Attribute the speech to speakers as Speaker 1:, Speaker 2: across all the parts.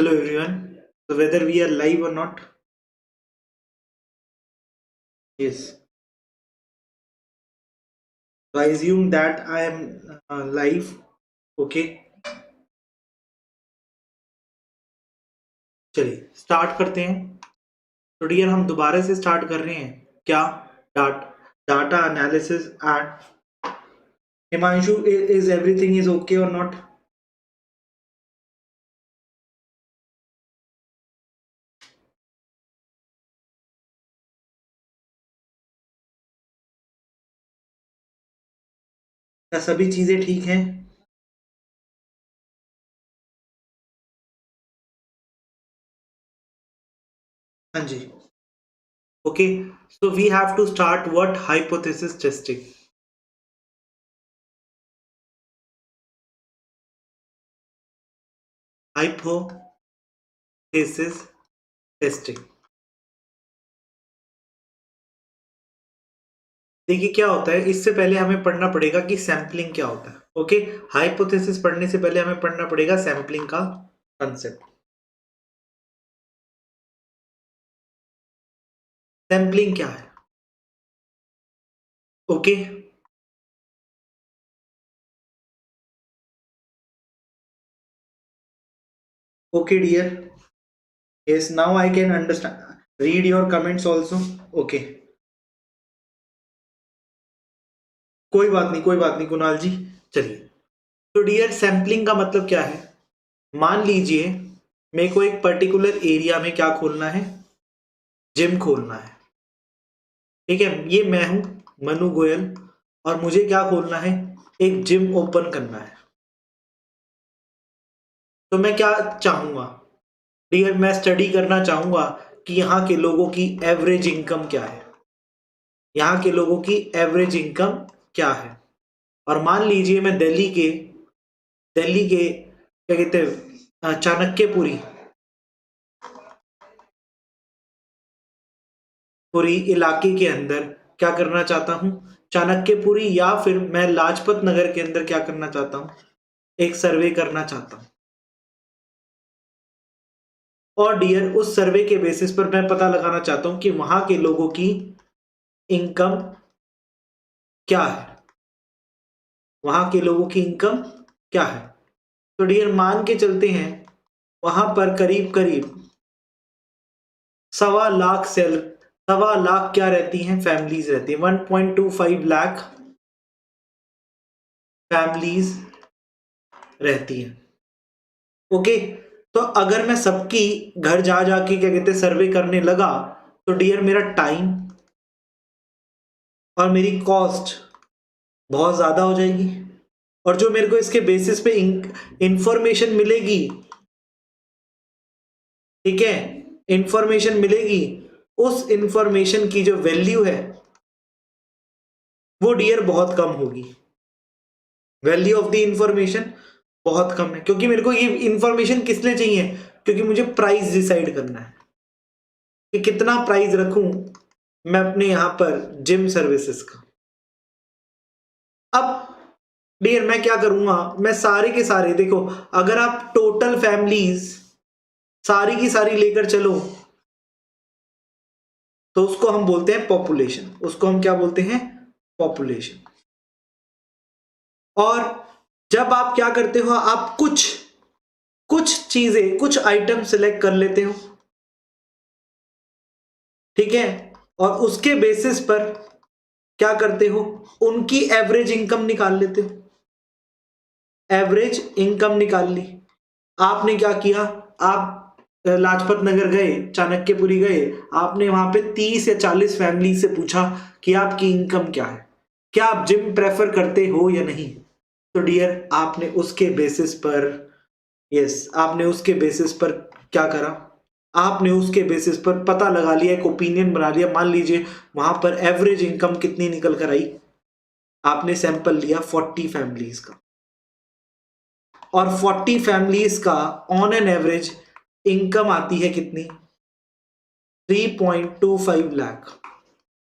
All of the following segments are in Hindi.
Speaker 1: Hello everyone. So whether we are live or not? Yes. So I assume that I am live. Okay. चलिए स्टार्ट करते हैं. तो डियर हम दोबारा से स्टार्ट कर रहे हैं क्या? Data analysis and Himanshu, is everything is okay और नॉट? क्या सभी चीजें ठीक हैं? हाँ जी. Okay. So we have to start what hypothesis testing. Hypothesis testing. देखिए क्या होता है, इससे पहले हमें पढ़ना पड़ेगा कि सैंपलिंग क्या होता है. ओके. हाइपोथेसिस पढ़ने से पहले हमें पढ़ना पड़ेगा सैंपलिंग का कंसेप्ट. सैंपलिंग क्या है? Okay. Okay dear. Yes, now I can understand. Read your comments also. Okay. कोई बात नहीं, कोई बात नहीं कुणाल जी. चलिए. तो डियर सैंपलिंग का मतलब क्या है? मान लीजिए मेरे को एक पर्टिकुलर एरिया में क्या खोलना है? जिम खोलना है. ठीक है. ये मैं हूं मनु गोयल और मुझे क्या खोलना है? एक जिम ओपन करना है. तो मैं क्या चाहूंगा डियर? मैं स्टडी करना चाहूंगा कि यहाँ के लोगों की एवरेज इनकम क्या है. यहाँ के लोगों की एवरेज इनकम क्या है? और मान लीजिए मैं दिल्ली के क्या कहते हैं, चाणक्यपुरी पूरी इलाके के अंदर क्या करना चाहता हूं? चाणक्यपुरी या फिर मैं लाजपत नगर के अंदर क्या करना चाहता हूं? एक सर्वे करना चाहता हूं. और डियर उस सर्वे के बेसिस पर मैं पता लगाना चाहता हूं कि वहां के लोगों की इनकम क्या है. वहां के लोगों की इनकम क्या है? तो डियर मान के चलते हैं वहां पर करीब करीब 1.25 लाख क्या रहती हैं? फैमिलीज रहती है. 1.25 लाख फैमिलीज रहती हैं. ओके. तो अगर मैं सबकी घर जा जाके क्या कहते हैं सर्वे करने लगा तो डियर मेरा टाइम और मेरी कॉस्ट बहुत ज्यादा हो जाएगी. और जो मेरे को इसके बेसिस पे इंफॉर्मेशन मिलेगी, ठीक है, इंफॉर्मेशन मिलेगी, उस इंफॉर्मेशन की जो वैल्यू है वो डियर बहुत कम होगी. वैल्यू ऑफ द इंफॉर्मेशन बहुत कम है. क्योंकि मेरे को ये इंफॉर्मेशन किस लिए चाहिए? क्योंकि मुझे प्राइस डिसाइड करना है कि कितना प्राइस रखूं मैं अपने यहां पर जिम सर्विसेज का. अब डियर मैं क्या करूंगा? मैं सारे के सारे, देखो, अगर आप टोटल फैमिलीज सारी की सारी लेकर चलो तो उसको हम बोलते हैं पॉपुलेशन. उसको हम क्या बोलते हैं? पॉपुलेशन. और जब आप क्या करते हो, आप कुछ चीजें, कुछ आइटम सिलेक्ट कर लेते हो, ठीक है, और उसके बेसिस पर क्या करते हो? उनकी एवरेज इनकम निकाल लेते हो. एवरेज इनकम निकाल ली. आपने क्या किया? आप लाजपत नगर गए, चाणक्यपुरी गए, आपने वहां पे 30 या 40 फैमिली से पूछा कि आपकी इनकम क्या है, क्या आप जिम प्रेफर करते हो या नहीं. तो डियर आपने उसके बेसिस पर, यस, आपने उसके बेसिस पर क्या करा? आपने उसके बेसिस पर पता लगा लिया, एक ओपिनियन बना लिया. मान लीजिए वहां पर एवरेज इनकम कितनी निकल कर आई. आपने सैंपल लिया 40 फैमिलीज का और 40 फैमिलीज का ऑन एन एवरेज इनकम आती है कितनी? 3.25 लाख.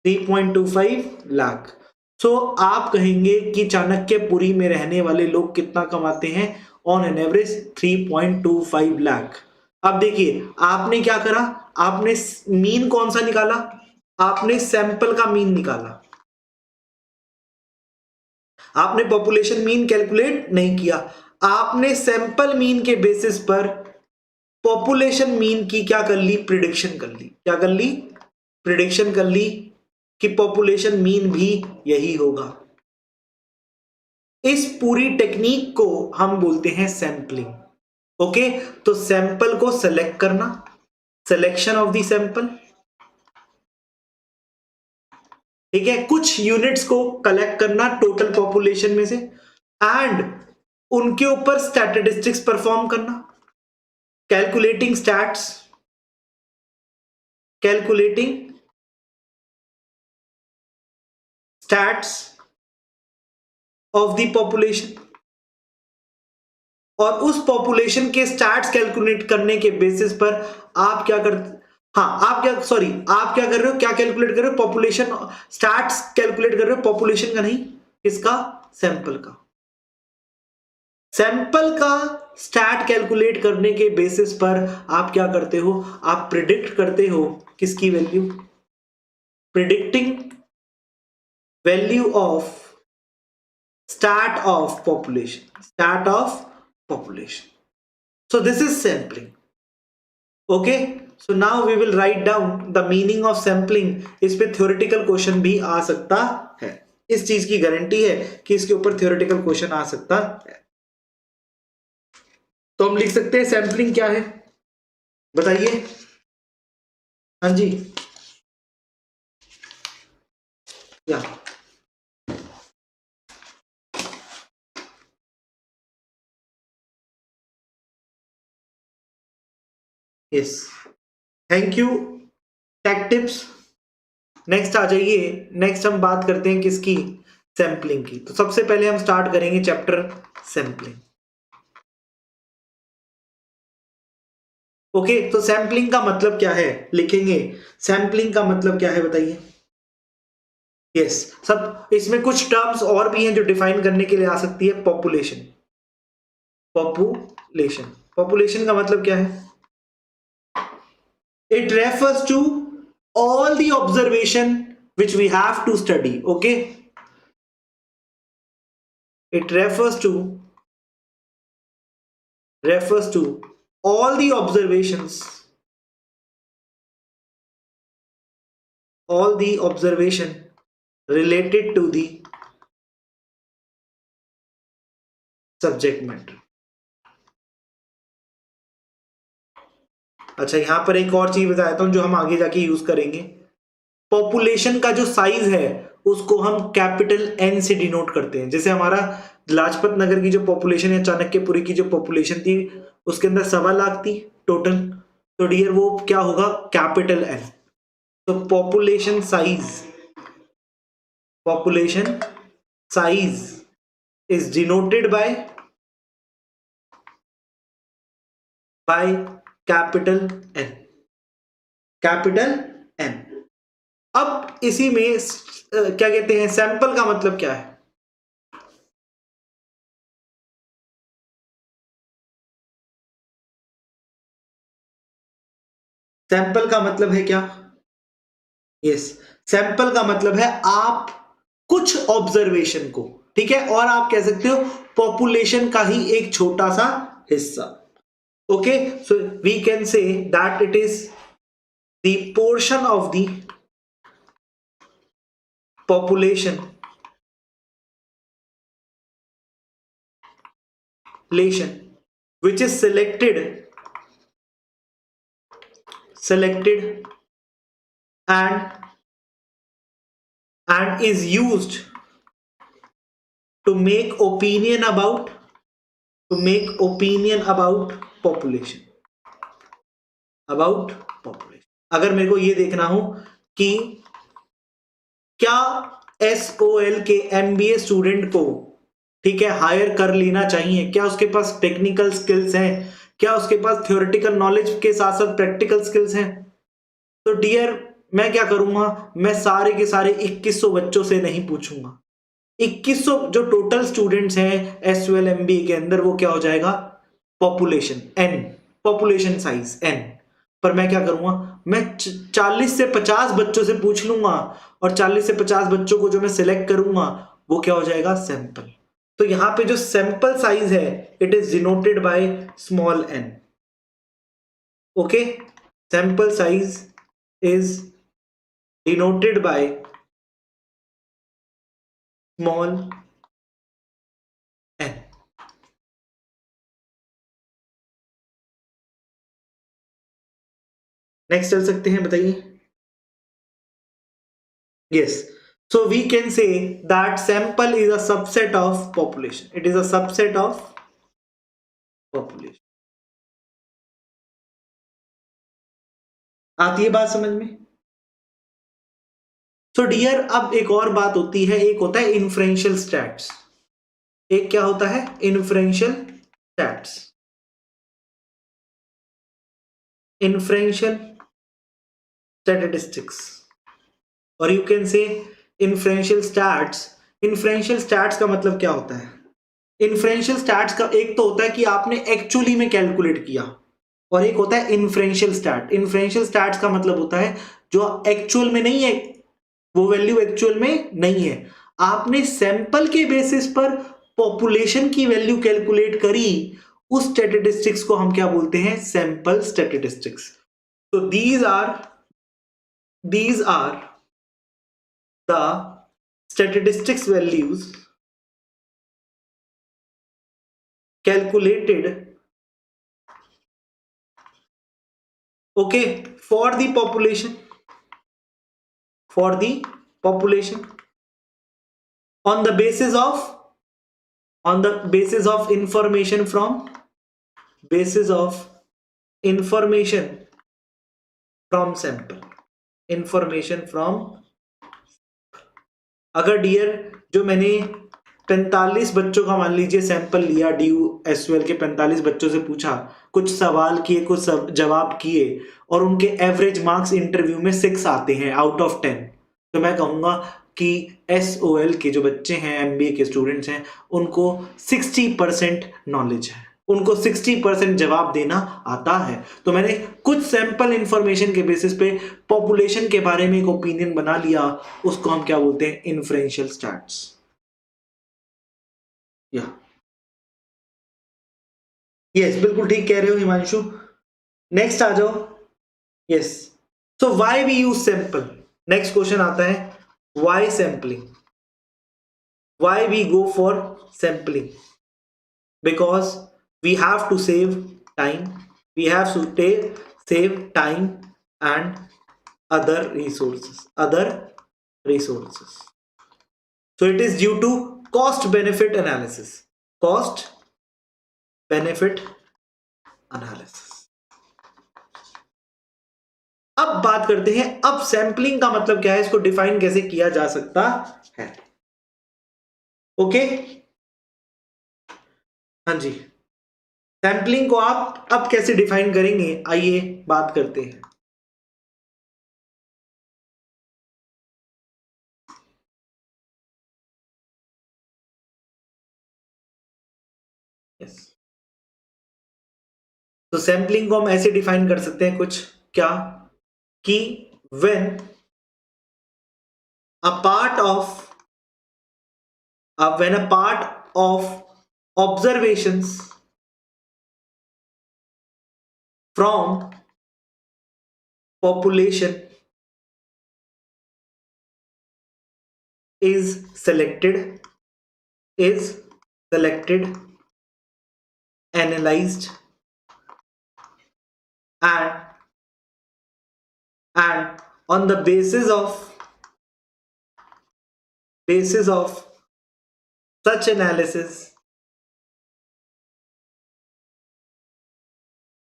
Speaker 1: 3.25 लाख. सो आप कहेंगे कि चाणक्यपुरी में रहने वाले लोग कितना कमाते हैं? On an average 3.25 lakh. अब देखिए आपने क्या करा, आपने मीन कौन सा निकाला, आपने सैंपल का मीन निकाला, आपने पॉपुलेशन मीन कैलकुलेट नहीं किया, आपने सैंपल मीन के बेसिस पर पॉपुलेशन मीन की क्या कर ली, प्रिडिक्शन कर ली। क्या कर ली, प्रिडिक्शन कर ली कि पॉपुलेशन मीन भी यही होगा। इस पूरी टेक्निक को हम बोलते हैं सैंपलिंग। ओके, तो सैंपल को सेलेक्ट करना, सिलेक्शन ऑफ द सैंपल, ठीक है, कुछ यूनिट्स को कलेक्ट करना टोटल पॉपुलेशन में से, एंड उनके ऊपर स्टैटिस्टिक्स परफॉर्म करना, calculating stats, calculating stats of the population, और उस पॉपुलेशन के स्टैट्स कैलकुलेट करने के बेसिस पर आप क्या कर, हाँ आप क्या, सॉरी आप क्या कर रहे हो, क्या कैलकुलेट कर रहे हो, पॉपुलेशन स्टैट्स कैलकुलेट कर रहे हो, पॉपुलेशन का नहीं, किसका, सैंपल का। सैंपल का स्टैट कैलकुलेट करने के बेसिस पर आप क्या करते हो, आप प्रिडिक्ट करते हो किसकी value, predicting value of stat of population. So this is sampling. Okay, so now we will write down the meaning of sampling. इस पे theoretical question भी आ सकता है, इस चीज की गारंटी है कि इसके ऊपर theoretical question आ सकता है। तो हम लिख सकते हैं सैंपलिंग क्या है, बताइए। हाँ जी, या yes, thank you tech tips. Next आ जाइए, नेक्स्ट हम बात करते हैं किसकी, सैंपलिंग की। तो सबसे पहले हम स्टार्ट करेंगे चैप्टर सैंपलिंग। ओके, तो सैंपलिंग का मतलब क्या है लिखेंगे, सैंपलिंग का मतलब क्या है बताइए। यस, सब इसमें कुछ टर्म्स और भी हैं जो डिफाइन करने के लिए आ सकती है। पॉपुलेशन, पॉपुलेशन, पॉपुलेशन का मतलब क्या है, it refers to all the observation which we have to study. Okay, it refers to all the observations, all the observation related to the subject matter. अच्छा, यहां पर एक और चीज बताता हूं जो हम आगे जाके यूज करेंगे। पॉपुलेशन का जो साइज है उसको हम कैपिटल एन से डिनोट करते हैं। जैसे हमारा लाजपत नगर की जो पॉपुलेशन है, चाणक्यपुरी की जो पॉपुलेशन थी, उसके अंदर 1.25 लाख थी टोटल, तो डियर वो क्या होगा, कैपिटल एन। तो population size is denoted by capital N, capital N. अब इसी में क्या कहते हैं, सैंपल का मतलब क्या है, सैंपल का मतलब है क्या, यस, सैंपल का मतलब है आप कुछ ऑब्जर्वेशन को, ठीक है, और आप कह सकते हो पॉपुलेशन का ही एक छोटा सा हिस्सा। Okay, so we can say that it is the portion of the population which is selected and is used to make opinion about population, अगर मेरे को ये देखना हो कि क्या SOL के MBA स्टूडेंट को, ठीक है, हायर कर लेना चाहिए, क्या उसके पास टेक्निकल स्किल्स हैं, क्या उसके पास थ्योरेटिकल नॉलेज के साथ साथ प्रैक्टिकल स्किल्स हैं, तो डियर मैं क्या करूंगा, मैं सारे के सारे 2100 बच्चों से नहीं पूछूंगा। 2100 जो टोटल स्टूडेंट्स हैं SOL MBA के अंदर, वो क्या हो जाएगा, population N, population size n, पर मैं क्या करूंगा, मैं 40 से 50 बच्चों से पूछ लूंगा और 40 से 50 बच्चों को जो मैं सिलेक्ट करूंगा वो क्या हो जाएगा, सैंपल। तो यहां पे जो सैंपल साइज है it is denoted by small n। Okay, sample size is denoted by small n। Next चल सकते हैं, बताइए। Yes, so we can say that sample is a subset of population, it is a subset of population। आती है बात समझ में? तो डियर अब एक और बात होती है, एक होता है इन्फ्रेंशियल स्टैट्स, एक क्या होता है, इन्फ्रेंशियल स्टैट्स। इन्फ्रेंशियल स्टैटिस्टिक्स और यू कैन से इन्फ्रेंशियल स्टैट्स। इन्फ्रेंशियल स्टैट्स का मतलब क्या होता है? इन्फ्रेंशियल स्टैट्स का एक तो होता है कि आपने एक्चुअली में कैलकुलेट किया, और एक होता है इन्फ्रेंशियल स्टैट। इन्फ्रेंशियल स्टैट्स का मतलब होता है जो एक्चुअल में नहीं है, वो वैल्यू एक्चुअल में नहीं है, आपने सैंपल के बेसिस पर पॉपुलेशन की वैल्यू कैलकुलेट करी, उस स्टैटिस्टिक्स को हम क्या बोलते हैं, सैंपल स्टैटिस्टिक्स। तो these are the statistics values calculated, okay, for the population on the basis of information from sample, information from। अगर डियर जो मैंने 45 बच्चों का मान लीजिए सैंपल लिया, DU-SOL के 45 बच्चों से पूछा, कुछ सवाल किए, कुछ जवाब किए, और उनके एवरेज मार्क्स इंटरव्यू में 6 आते हैं आउट ऑफ 10, तो मैं कहूंगा कि SOL के जो बच्चे हैं, MBA के स्टूडेंट्स हैं, उनको 60% नॉलेज है, उनको 60% जवाब देना आता है। तो मैंने कुछ सैंपल इंफॉर्मेशन के बेसिस पे पॉपुलेशन के बारे में एक ओपिनियन बना लिया, उसको हम क्या बोलते हैं, इन्फ्रेंशियल स्टैट्स। या यस, बिल्कुल ठीक कह रहे हो हिमांशु। नेक्स्ट आ जाओ। Yes, so why we use sample. Next question आता है, why sampling, why we go for sampling, because we have to save time, we have to save time and other resources, so it is due to cost benefit analysis, cost benefit analysis। अब बात करते हैं, अब सैंपलिंग का मतलब क्या है, इसको डिफाइन कैसे किया जा सकता है। ओके, हाँ जी, सैंपलिंग को आप अब कैसे डिफाइन करेंगे, आइए बात करते हैं। यस, तो सैंपलिंग को हम ऐसे डिफाइन कर सकते हैं कुछ, क्या कि when a part of observations from population is selected, analyzed and on the basis of such analysis,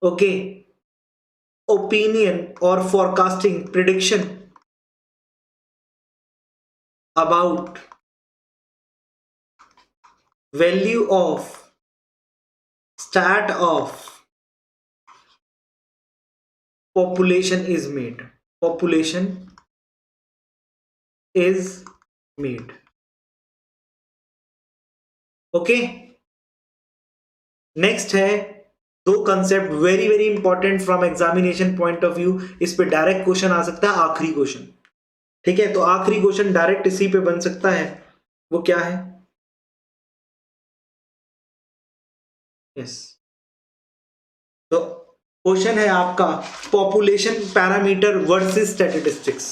Speaker 1: okay, opinion or forecasting, prediction about value of stat of population is made, okay. Next है दो concept very very important from examination point of view. इस पे डायरेक्ट क्वेश्चन आ सकता है, आखिरी क्वेश्चन, ठीक है। तो आखिरी क्वेश्चन डायरेक्ट इसी पे बन सकता है, वो क्या है? यस, तो क्वेश्चन है आपका population parameter versus statistics.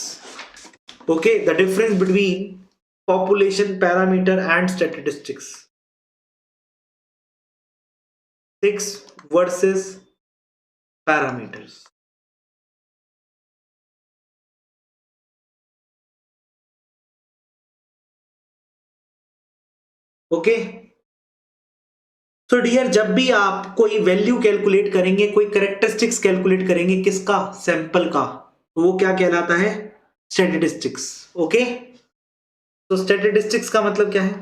Speaker 1: Okay, the difference between population parameter and statistics, 6 versus parameters. Okay, so dear, जब भी आप कोई वैल्यू कैलकुलेट करेंगे, कोई करेक्टरिस्टिक्स कैलकुलेट करेंगे, किसका? सैंपल का, तो वो क्या कहलाता है? स्टैटिस्टिक्स। ओके, तो स्टैटिस्टिक्स का मतलब क्या है?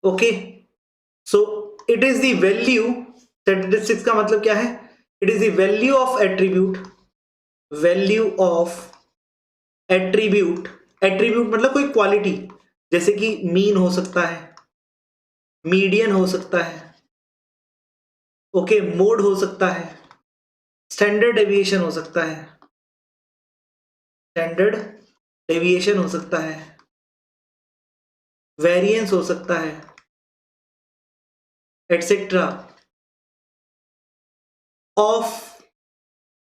Speaker 1: Okay, so it is the value, statistics का मतलब क्या है? It is the value of attribute, value of attribute, attribute मतलब कोई क्वालिटी, जैसे कि मीन हो सकता है, मीडियन हो सकता है, ओके, मोड हो सकता है, स्टैंडर्ड डेविएशन हो सकता है, स्टैंडर्ड डेविएशन हो सकता है, वेरिएंस हो सकता है, etcetera of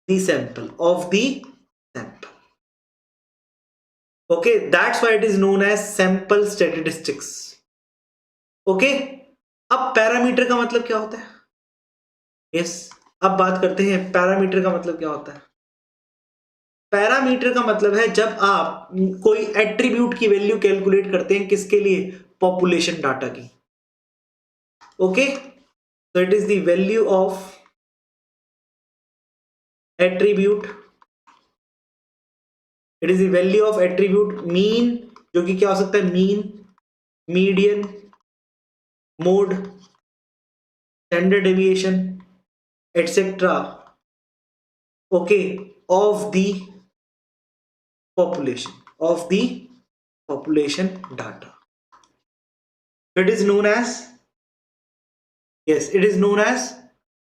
Speaker 1: the sample, of the sample. Okay, that's why it is known as sample statistics. Okay, अब पैरामीटर का मतलब क्या होता है? यस, अब बात करते हैं पैरामीटर का मतलब क्या होता है। पैरामीटर का मतलब है जब आप कोई एट्रीब्यूट की वैल्यू कैलकुलेट करते हैं, किसके लिए? पॉपुलेशन डाटा की। Okay, so it is the value of attribute, it is the value of attribute mean, जो कि क्या हो सकता है? Mean, median, mode, standard deviation, etcetera, okay, of the population, of the population data. It is known as, yes, it is known as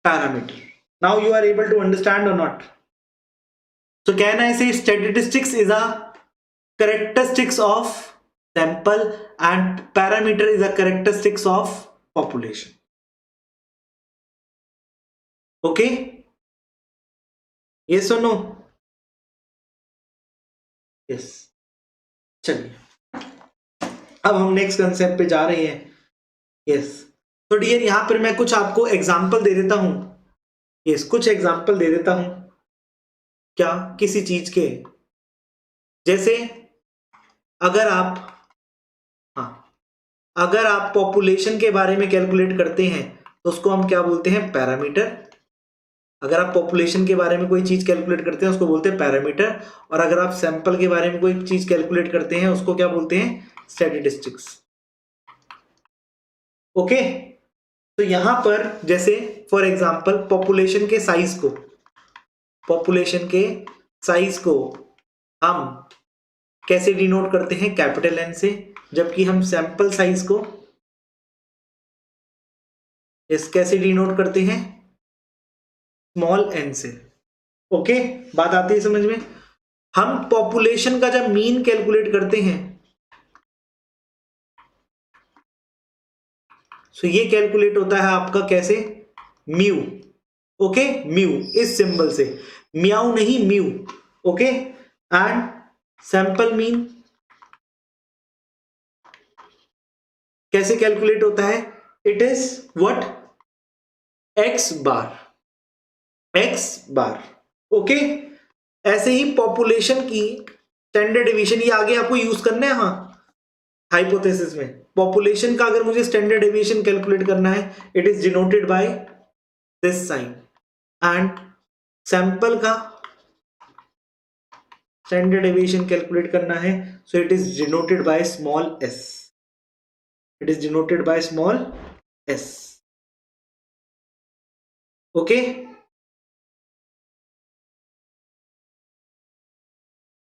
Speaker 1: parameter. Now you are able to understand or not? So can I say statistics is a characteristics of sample and parameter is a characteristics of population? Okay, yes or no? Yes, चलिए अब हम नेक्स्ट कंसेप्ट पे जा रहे हैं। यस, तो डियर यहां पर मैं कुछ आपको एग्जांपल दे देता हूं। यस, कुछ एग्जांपल दे देता हूं, क्या? किसी चीज के, जैसे अगर आप, हाँ, अगर आप पॉपुलेशन के बारे में कैलकुलेट करते हैं तो उसको हम क्या बोलते हैं? पैरामीटर। अगर आप पॉपुलेशन के बारे में कोई चीज कैलकुलेट करते हैं उसको बोलते हैं पैरामीटर, और अगर आप सैंपल के बारे में कोई चीज कैलकुलेट करते हैं उसको क्या बोलते हैं? स्टैटिस्टिक्स। ओके, तो यहां पर जैसे फॉर एग्जांपल पॉपुलेशन के साइज को, पॉपुलेशन के साइज को हम कैसे डिनोट करते हैं? कैपिटल एन से, जबकि हम सैंपल साइज को इस कैसे डिनोट करते हैं? स्मॉल एन से। ओके, बात आती है समझ में? हम पॉपुलेशन का जब मीन कैलकुलेट करते हैं, सो ये कैलकुलेट होता है आपका कैसे? म्यू। ओके, म्यू इस सिंबल से, म्याऊ नहीं, mu. Okay, and sample mean कैसे कैलकुलेट होता है? It is what? X bar, x bar. Okay, ऐसे ही पॉपुलेशन की स्टैंडर्ड डेविएशन, ये आगे आपको यूज करना है, हाँ, हाइपोथेसिस में। पॉपुलेशन का अगर मुझे स्टैंडर्ड डेविएशन कैलकुलेट करना है, it is denoted by this sign, and sample का स्टैंडर्ड डेविएशन कैलकुलेट करना है, so it is denoted by small s, it is denoted by small s. Okay,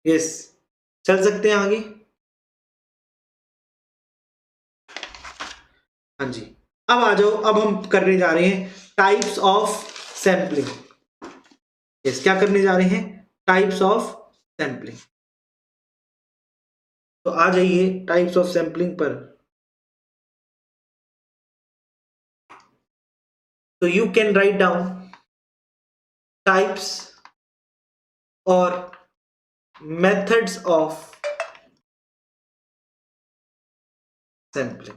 Speaker 1: yes, चल सकते हैं आगे। हाँ जी, अब आ जाओ, अब हम करने जा रहे हैं टाइप्स ऑफ सैम्पलिंग। यस, क्या करने जा रहे हैं? Types of sampling. तो आ जाइए टाइप्स ऑफ सैम्पलिंग पर। तो you can write down types और methods of sampling.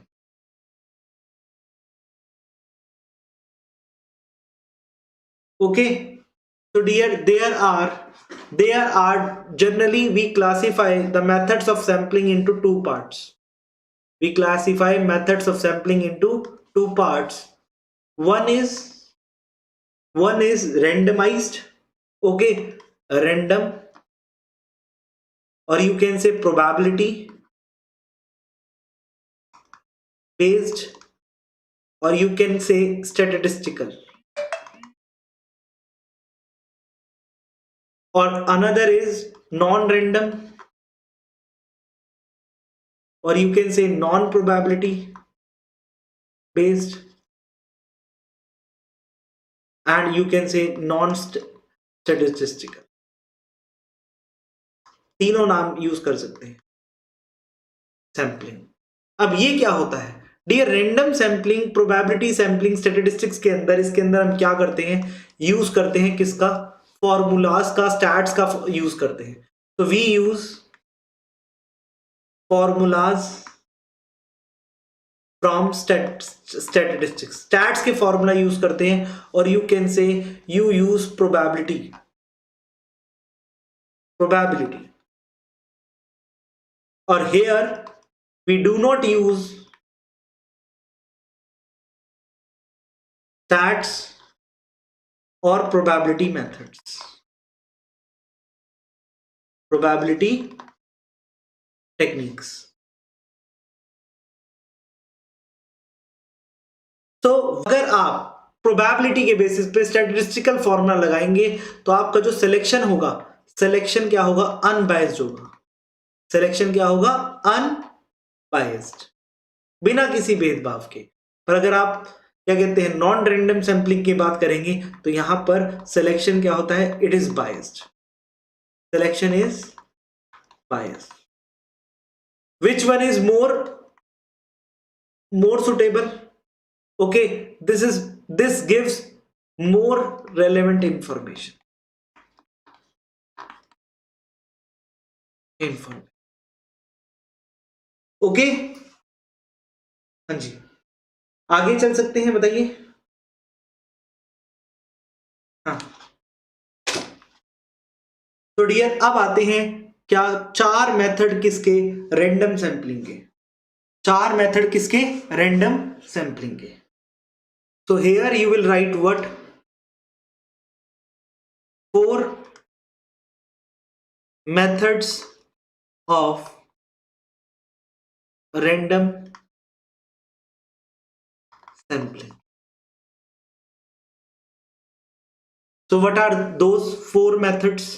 Speaker 1: Okay, so dear, there are generally we classify the methods of sampling into two parts. We classify methods of sampling into two parts. One is randomized, okay, random, or you can say probability based, or you can say statistical. Or another is non-random, or you can say non-probability based, and you can say non-statistical. तीनों नाम यूज कर सकते हैं सैम्पलिंग। अब ये क्या होता है dear? Random sampling, probability sampling, statistics के अंदर, इसके अंदर हम क्या करते हैं? यूज करते हैं किसका? फॉर्मूलाज का, स्टैट्स का यूज करते हैं। तो we use formulas from statistics, stats के फॉर्मूला यूज करते हैं। और you can say you use probability or here we do not use stats or probability methods, probability techniques. तो अगर आप प्रोबेबिलिटी के बेसिस पे स्टैटिस्टिकल फॉर्मूला लगाएंगे तो आपका जो सिलेक्शन होगा, सिलेक्शन क्या होगा? अनबायस्ड होगा। सिलेक्शन क्या होगा? अनबायस्ड, बिना किसी भेदभाव के। पर अगर आप क्या कहते हैं, नॉन रैंडम सैंपलिंग की बात करेंगे तो यहां पर सिलेक्शन क्या होता है? It is biased. Selection is biased. Which one is more suitable? Okay, this gives more relevant information. Okay, हाँ जी, आगे चल सकते हैं, बताइए। हाँ, तो डियर अब आते हैं क्या? चार मेथड किसके? रैंडम सैंपलिंग के। चार मेथड किसके? रैंडम सैंपलिंग के। So here you will write what? 4 methods of random sampling. So what are those 4 methods?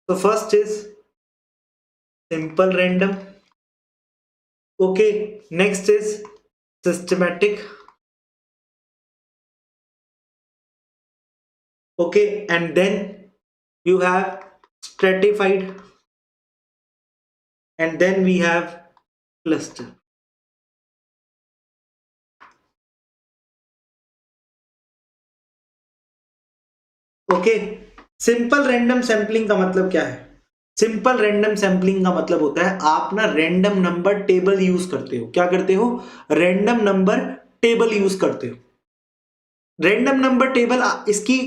Speaker 1: So first is simple random. Okay, next is systematic. Okay, and then you have stratified, and then we have cluster. Okay, simple random sampling का मतलब क्या है? सिंपल रैंडम सैंपलिंग का मतलब होता है आप ना रैंडम नंबर टेबल यूज करते हो। क्या करते हो? रैंडम नंबर टेबल यूज करते हो। रैंडम नंबर टेबल, इसकी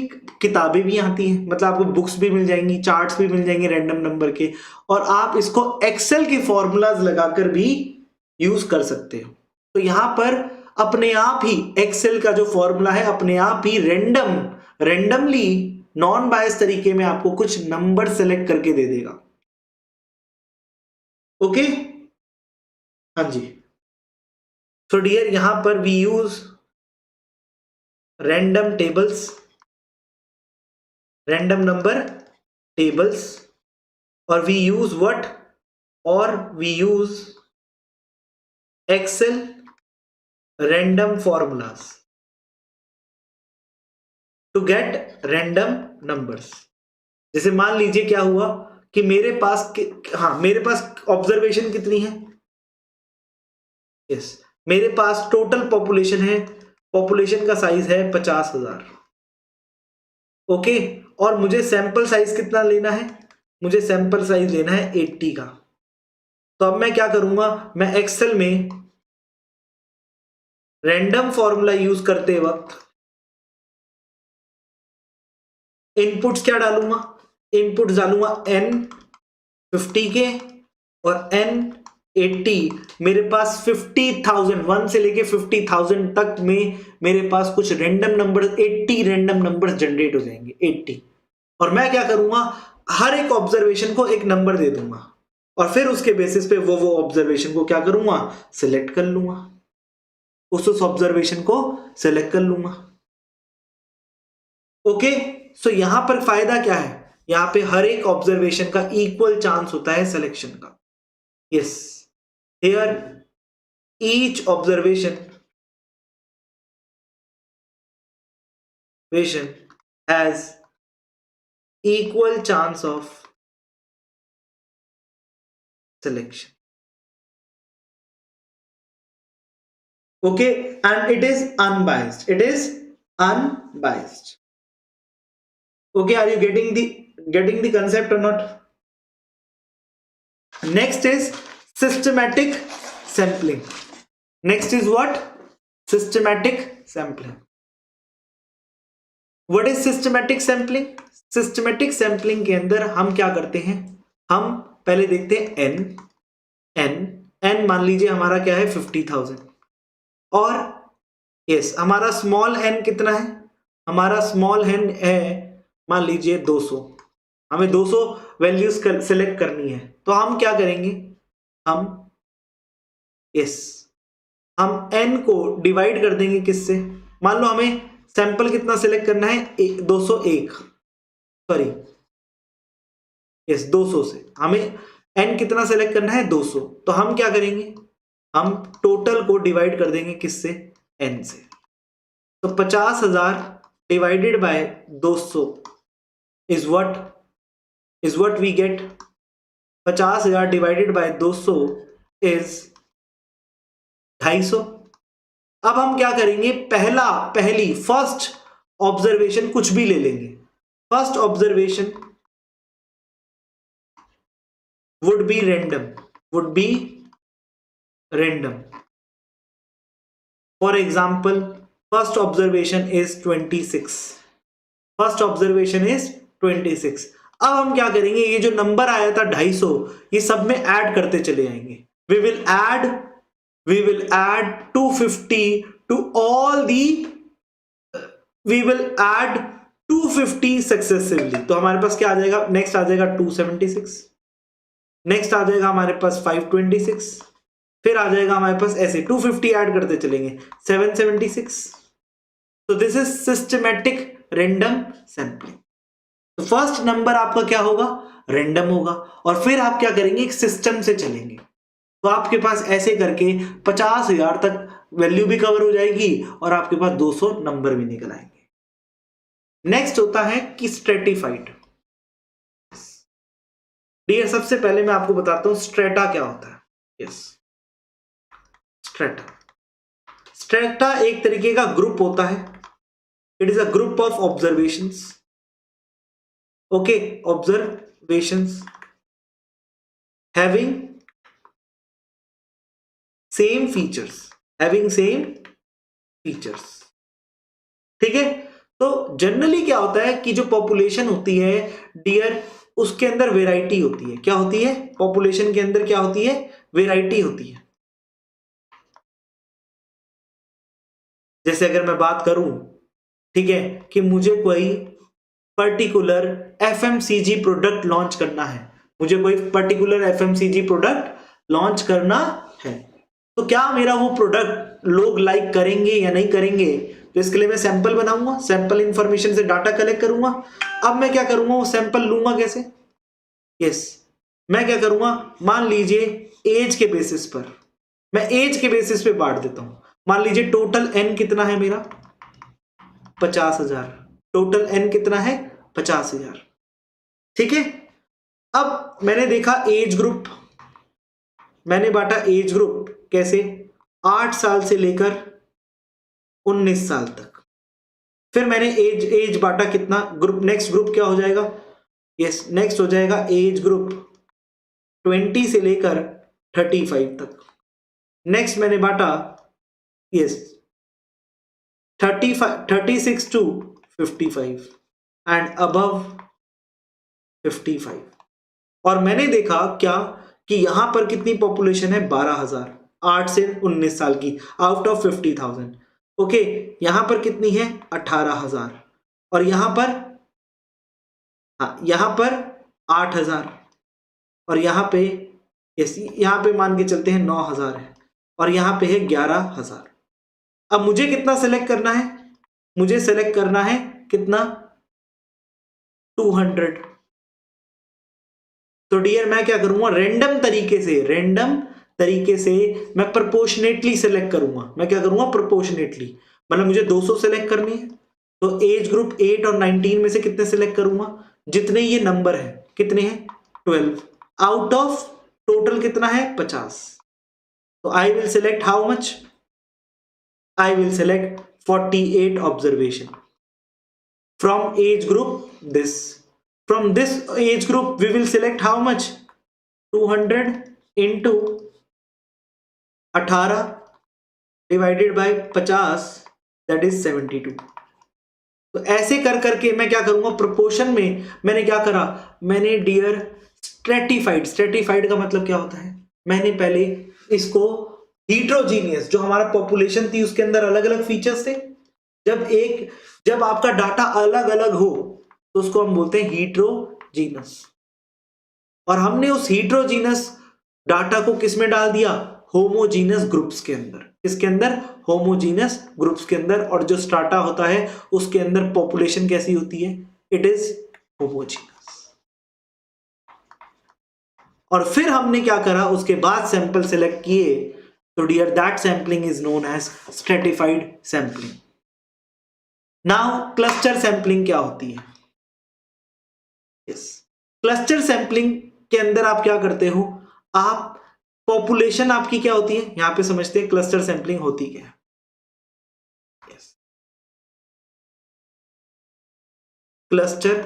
Speaker 1: किताबें भी आती हैं, मतलब आपको बुक्स भी मिल जाएंगी, चार्ट्स भी मिल जाएंगे रैंडम नंबर के, और आप इसको एक्सेल के फॉर्मूलाज लगाकर भी यूज कर सकते हो। तो यहां पर अपने आप ही एक्सेल का जो फॉर्मूला है अपने आप ही रैंडमली नॉन बायस तरीके में आपको कुछ नंबर सेलेक्ट करके दे देगा। ओके, हाँ जी। तो डियर यहां पर we use random tables, random number tables, और वी यूज व्हाट, और we use Excel random formulas to get random numbers. जैसे मान लीजिए क्या हुआ कि मेरे पास ऑब्जर्वेशन कितनी है, यस, मेरे पास टोटल पॉपुलेशन है, पॉपुलेशन का साइज है 50,000, ओके, और मुझे सैंपल साइज कितना लेना है, मुझे सैंपल साइज लेना है 80 का। तो अब मैं क्या करूंगा, मैं एक्सेल में रैंडम फॉर्मूला यूज करते वक्त इनपुट्स क्या डालूंगा, इनपुट डालूंगा n 50 के और n 80। मेरे पास 50,000 1 से लेके 50,000 तक में मेरे पास कुछ random number 80 random number generate हो जाएंगे 80। और मैं क्या करूंगा, हर एक ऑब्जर्वेशन को एक नंबर दे दूंगा और फिर उसके बेसिस पे वो ऑब्जर्वेशन को क्या करूंगा, सिलेक्ट कर लूंगा, उस ऑब्जर्वेशन को सिलेक्ट कर लूंगा। ओके, सो यहां पर फायदा क्या है, यहां पे हर एक ऑब्जर्वेशन का इक्वल चांस होता है सिलेक्शन का। Yes, hear each observation has equal chance of selection. Okay, and it is unbiased. It is unbiased. Okay, are you getting the concept or not? Next is systematic sampling. Next is what? Systematic sampling. What is systematic sampling? Systematic sampling के अंदर हम क्या करते हैं, हम पहले देखते हैं n मान लीजिए हमारा क्या है 50,000, और यस हमारा स्मॉल n कितना है, हमारा स्मॉल n है मान लीजिए 200, हमें 200 वैल्यूज सेलेक्ट करनी है। तो हम क्या करेंगे, हम n को डिवाइड कर देंगे किससे, मान लो हमें सैंपल कितना सेलेक्ट करना है 201, सॉरी 200 से हमें n कितना सेलेक्ट करना है 200। तो हम क्या करेंगे, हम टोटल को डिवाइड कर देंगे किससे, n से। तो 50,000 divided by 200 is what we get, 50,000 divided by 200 is 250। अब हम क्या करेंगे, फर्स्ट ऑब्जर्वेशन कुछ भी ले लेंगे, first observation would be random. For example, first observation is 26. अब हम क्या करेंगे, ये जो नंबर आया था 250, ये सब में ऐड करते चले जाएंगे। We will add 250 to all the, we will add 250 successively। तो हमारे पास क्या आ जाएगा, नेक्स्ट आ जाएगा 276, नेक्स्ट आ जाएगा हमारे पास 526, फिर आ जाएगा हमारे पास ऐसे 250 ऐड करते चलेंगे 776। तो this is systematic random sampling. तो फर्स्ट नंबर आपका क्या होगा, रैंडम होगा, और फिर आप क्या करेंगे, एक सिस्टम से चलेंगे। तो आपके पास ऐसे करके 50,000 तक वैल्यू भी कवर हो जाएगी और आपके पास 200 नंबर भी निकल आएंगे। नेक्स्ट होता है कि स्ट्रेटिफाइड। डियर, सबसे पहले मैं आपको बताता हूं स्ट्रेटा क्या होता है। यस, स्ट्रेटा एक तरीके का ग्रुप होता है। It is a group of observations. Okay, observations having same features, ठीक है। तो जनरली क्या होता है कि जो पॉपुलेशन होती है डियर, उसके अंदर वेराइटी होती है। क्या होती है, पॉपुलेशन के अंदर क्या होती है, वेराइटी होती है। जैसे अगर मैं बात करूं, ठीक है, कि मुझे कोई पर्टिकुलर एफएमसीजी प्रोडक्ट लॉन्च करना है, तो क्या मेरा वो प्रोडक्ट लोग लाइक करेंगे या नहीं करेंगे। तो इसके लिए मैं सैंपल बनाऊंगा, सैंपल इंफॉर्मेशन से डाटा कलेक्ट करूंगा। अब मैं क्या करूंगा, वो सैंपल लूंगा कैसे, यस, मैं क्या करूंगा, मान लीजिए एज के बेसिस पर, मैं एज के बेसिस पे बांट देता हूं। मान लीजिए टोटल एन कितना है मेरा, 50,000। टोटल एन कितना है, 50,000। ठीक है। अब मैंने देखा एज ग्रुप, मैंने बांटा एज ग्रुप कैसे, 8 साल से लेकर 19 साल तक। फिर मैंने एज बांटा कितना, ग्रुप, नेक्स्ट ग्रुप क्या हो जाएगा, यस नेक्स्ट हो जाएगा एज ग्रुप 20 से लेकर 35 तक। नेक्स्ट मैंने बांटा, यस 36 टू 55 एंड अबव 55। और मैंने देखा क्या कि यहां पर कितनी पॉपुलेशन है, 12,000, 8 से 19 साल की, आउट ऑफ 50,000। ओके, यहां पर कितनी है, 18,000। और यहां पर, हाँ यहां पर 8,000। और यहां पे, यस यहां पे मान के चलते हैं 9,000 है। और यहां पे है 11,000। अब मुझे कितना सेलेक्ट करना है, मुझे सेलेक्ट करना है कितना, 200। तो डियर मैं क्या करूंगा, रैंडम तरीके से मैं प्रोपोर्शनेटली सेलेक्ट करूंगा। मैं क्या करूंगा, प्रोपोर्शनेटली, मतलब मुझे 200 सेलेक्ट करनी है, तो एज ग्रुप 8 और 19 में से कितने सेलेक्ट करूंगा, जितने ये नंबर है, कितने हैं, 12, आउट ऑफ टोटल कितना है, 50। तो I will select how much, I will select 48 observation from age group this. From this age group we will select how much, 200 into 18 divided by 50, that is 72। तो ऐसे कर करके मैं क्या करूंगा, प्रोपोर्शन में मैंने क्या करा, मैंने डियर स्ट्रेटिफाइड का मतलब क्या होता है, मैंने पहले इसको हीट्रोजीनियस, जो हमारा पॉपुलेशन थी उसके अंदर अलग अलग फीचर्स थे, जब आपका डाटा अलग अलग हो तो उसको हम बोलते हैं हीट्रोजीनस। और हमने उस हीट्रोजीनस डाटा को किस में डाल दिया, होमोजीनस ग्रुप्स के अंदर। किसके अंदर, होमोजीनस ग्रुप्स के अंदर। और जो स्ट्राटा होता है उसके अंदर पॉपुलेशन कैसी होती है, इट इज होमोजीनस। और फिर हमने क्या करा, उसके बाद सैंपल सेलेक्ट किए, तो dear that sampling is known as stratified sampling. Now cluster sampling क्या होती है, यस क्लस्टर सैंपलिंग के अंदर आप क्या करते हो, आप पॉपुलेशन आपकी क्या होती है, यहां पे समझते हैं क्लस्टर सैंपलिंग होती क्या है। यस क्लस्टर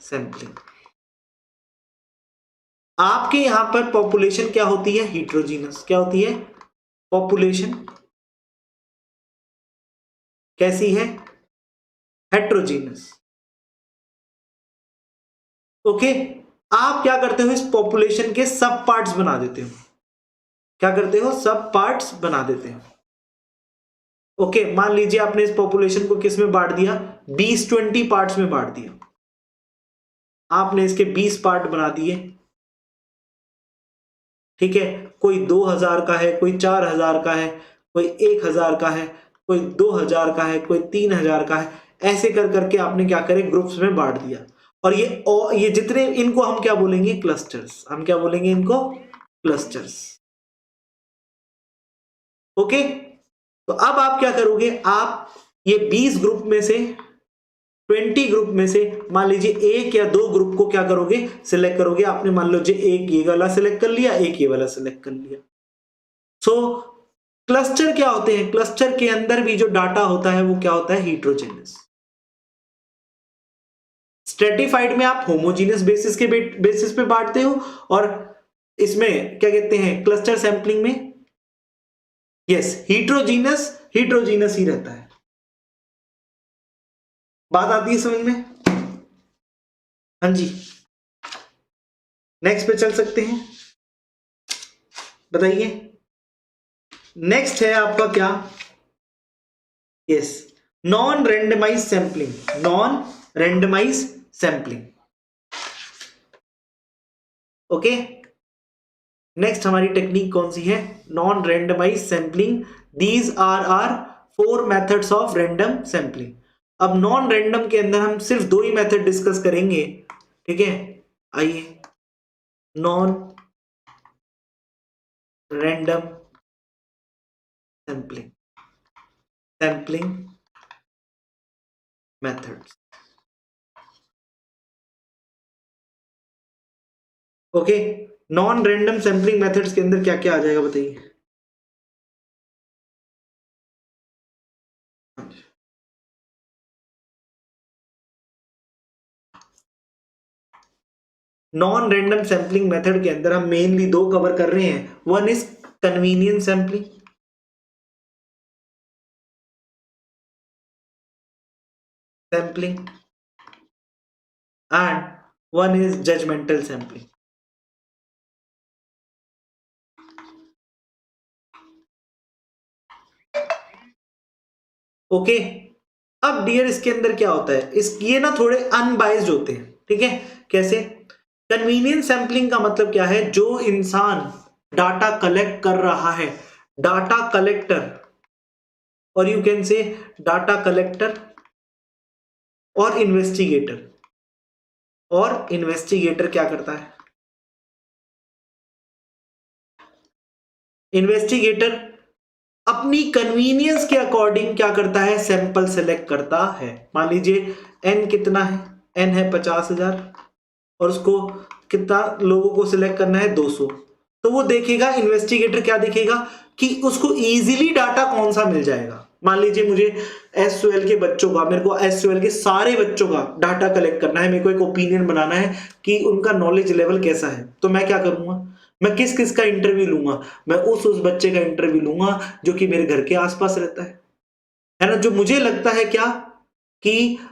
Speaker 1: सैंपलिंग, आपके यहां पर पॉपुलेशन क्या होती है, हीट्रोजीनस। क्या होती है, पॉपुलेशन कैसी है, हेट्रोजीनस। ओके, आप क्या करते हो, इस पॉपुलेशन के सब पार्ट्स बना देते हो। क्या करते हो, सब पार्ट्स बना देते हो। ओके, मान लीजिए आपने इस पॉपुलेशन को किस में बांट दिया, 20 पार्ट्स में बांट दिया। आपने इसके 20 पार्ट बना दिए, ठीक है। कोई 2,000 का है, कोई 4,000 का है, कोई 1,000 का है, कोई 2,000 का है, कोई 3,000 का है। ऐसे कर करके आपने क्या करे, ग्रुप्स में बांट दिया। और ये जितने, इनको हम क्या बोलेंगे, क्लस्टर्स। हम क्या बोलेंगे इनको, क्लस्टर्स। ओके, तो अब आप क्या करोगे, आप ये 20 ग्रुप में से, 20 ग्रुप में से मान लीजिए 1 या 2 ग्रुप को क्या करोगे, सिलेक्ट करोगे। आपने मान लो एक ये वाला सिलेक्ट कर लिया, एक ये वाला सिलेक्ट कर लिया। सो क्लस्टर क्या होते हैं, क्लस्टर के अंदर भी जो डाटा होता है वो क्या होता है, हीट्रोजेनस। स्ट्रेटिफाइड में आप होमोजीनियस बेसिस पे बांटते हो, और इसमें क्या कहते हैं, क्लस्टर सैंपलिंग में, यस हीट्रोजीनस ही रहता है। बात आती है समझ में, हाँ जी। नेक्स्ट पे चल सकते हैं, बताइए। नेक्स्ट है आपका क्या, yes non randomise sampling. Non randomise sampling, okay. Next हमारी टेक्निक कौन सी है, non randomise sampling. These are 4 methods of random sampling. अब नॉन रैंडम के अंदर हम सिर्फ 2 ही मेथड डिस्कस करेंगे, ठीक है। आइए non random sampling methods. Okay, non random sampling methods के अंदर क्या क्या आ जाएगा बताइए। नॉन रैंडम सैम्पलिंग मेथड के अंदर हम मेनली दो कवर कर रहे हैं। One is convenience sampling and one is judgemental sampling. Okay, अब डियर इसके अंदर क्या होता है, इस ये ना थोड़े अनबाइज्ड होते हैं, ठीक है। कैसे? कन्वीनियंस सैम्पलिंग का मतलब क्या है, जो इंसान डाटा कलेक्ट कर रहा है, डाटा कलेक्टर, और यू कैन से डाटा कलेक्टर और इन्वेस्टिगेटर क्या करता है, इन्वेस्टिगेटर अपनी कन्वीनियंस के अकॉर्डिंग क्या करता है, सैंपल सेलेक्ट करता है। मान लीजिए एन कितना है, एन है 50,000 और उसको कितना लोगों को सिलेक्ट करना है, 200। तो वो देखेगा, इन्वेस्टिगेटर क्या देखेगा कि उसको इजीली डाटा कौन सा मिल जाएगा। मान लीजिए मुझे एस के बच्चों का, मेरे को एस के सारे बच्चों का डाटा कलेक्ट करना है, मेरे को एक ओपिनियन बनाना है कि उनका नॉलेज लेवल कैसा है। तो मैं क्या करूंगा, मैं किस किस का इंटरव्यू लूंगा, मैं उस बच्चे का इंटरव्यू लूंगा जो कि मेरे घर के आसपास रहता है ना, जो मुझे लगता है क्या कि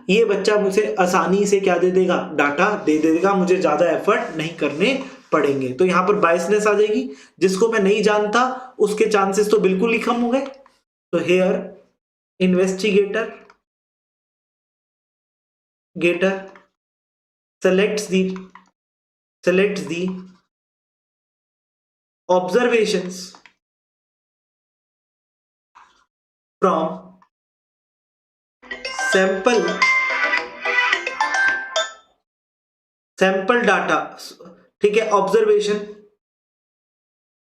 Speaker 1: ये बच्चा मुझे आसानी से क्या दे देगा, डाटा दे देगा, मुझे ज्यादा एफर्ट नहीं करने पड़ेंगे। तो यहां पर बायसनेस आ जाएगी, जिसको मैं नहीं जानता उसके चांसेस तो बिल्कुल ही कम हो गए। तो here investigator selects the observations from sample data, ठीक है, ऑब्जर्वेशन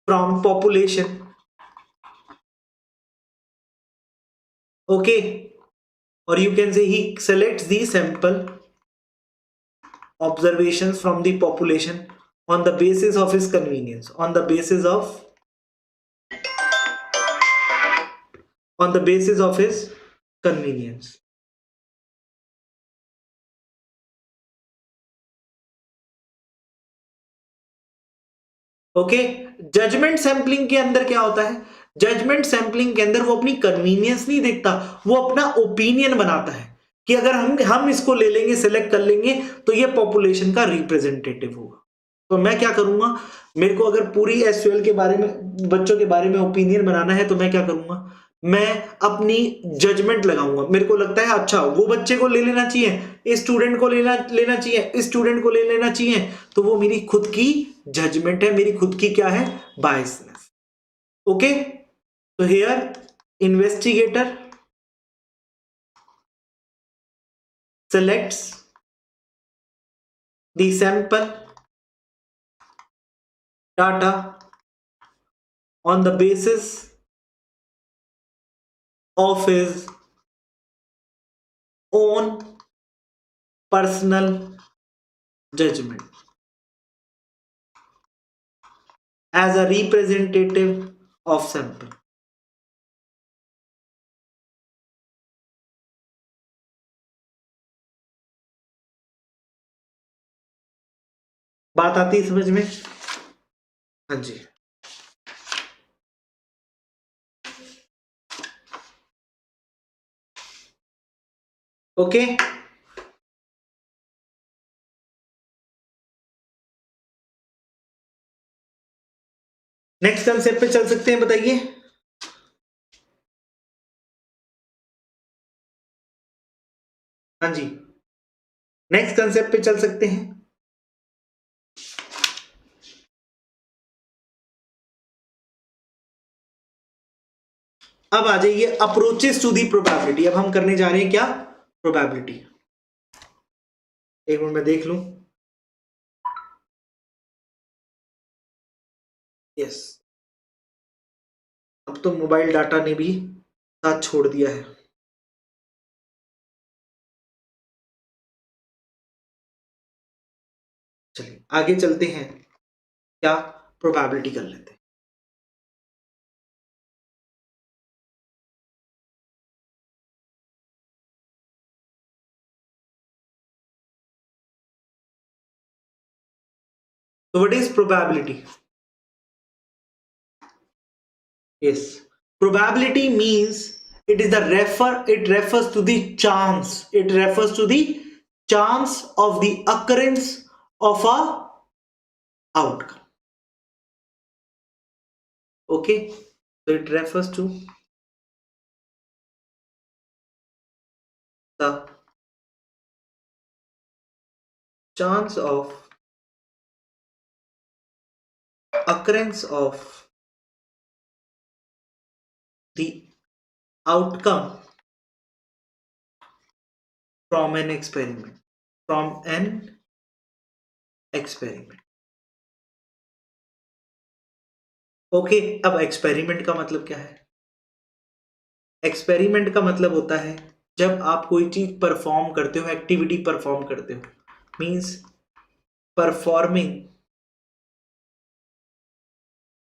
Speaker 1: फ्रॉम पॉपुलेशन, ओके, और यू कैन से ही selects the sample observations from the population on the basis of his convenience, on the basis of his convenience। Okay, judgement sampling के अंदर क्या होता है, जजमेंट सैंपलिंग के अंदर वो अपनी कन्वीनियंस नहीं देखता, वो अपना ओपिनियन बनाता है कि अगर हम इसको ले लेंगे, सिलेक्ट कर लेंगे तो ये पॉपुलेशन का रिप्रेजेंटेटिव होगा। तो मैं क्या करूंगा, मेरे को अगर पूरी एसक्यूएल के बारे में, बच्चों के बारे में ओपिनियन बनाना है, तो मैं क्या करूंगा, मैं अपनी जजमेंट लगाऊंगा। मेरे को लगता है अच्छा वो बच्चे को ले लेना चाहिए, इस स्टूडेंट को लेना चाहिए, इस स्टूडेंट को ले लेना चाहिए, तो वो मेरी खुद की जजमेंट है, मेरी खुद की क्या है, बायसनेस। ओके, तो here investigator selects the sample data on the basis of his own personal judgment as a representative of sample। बात आती है समझ में? हाँ जी, ओके। नेक्स्ट कंसेप्ट पे चल सकते हैं, बताइए। हाँ जी, नेक्स्ट कंसेप्ट पे चल सकते हैं। अब आ जाइए अप्रोचेस टू दी प्रोबेबिलिटी। अब हम करने जा रहे हैं क्या, प्रोबेबिलिटी। एक मिनट में देख लूं, यस, अब तो मोबाइल डाटा ने भी साथ छोड़ दिया है। चलिए आगे चलते हैं, क्या प्रोबेबिलिटी कर लेते हैं। So what is probability? Yes. Probability means it refers to the chance. It refers to the chance of the occurrence of a outcome. Okay. So it refers to the chance of occurrence of the outcome from an experiment. From an experiment. Okay अब एक्सपेरिमेंट का मतलब क्या है? एक्सपेरिमेंट का मतलब होता है जब आप कोई चीज परफॉर्म करते हो, एक्टिविटी परफॉर्म करते हो, means performing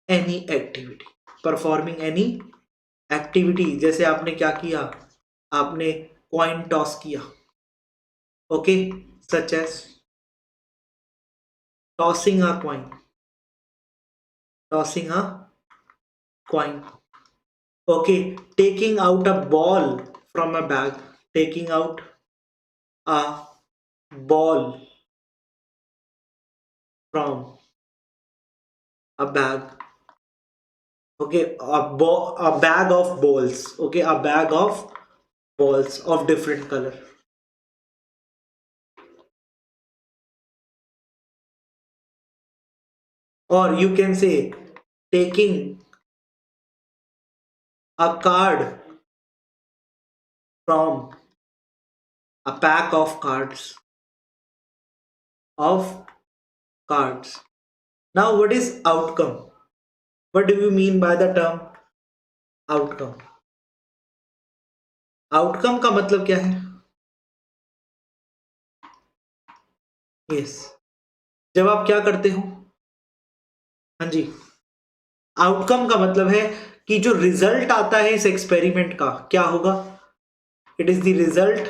Speaker 1: any activity, performing any activity. जैसे आपने क्या किया, आपने कॉइन टॉस किया, okay, such as tossing a coin, tossing a coin, okay, taking out a ball from a bag, taking out a ball from a bag, okay, a bag of balls, okay, a bag of balls of different color, or you can say taking a card from a pack of cards. Now what is outcome? What do you mean by the term outcome? Outcome का मतलब क्या है? यस, जब आप क्या करते हो, हाँ जी, आउटकम का मतलब है कि जो रिजल्ट आता है इस एक्सपेरिमेंट का क्या होगा? It is the result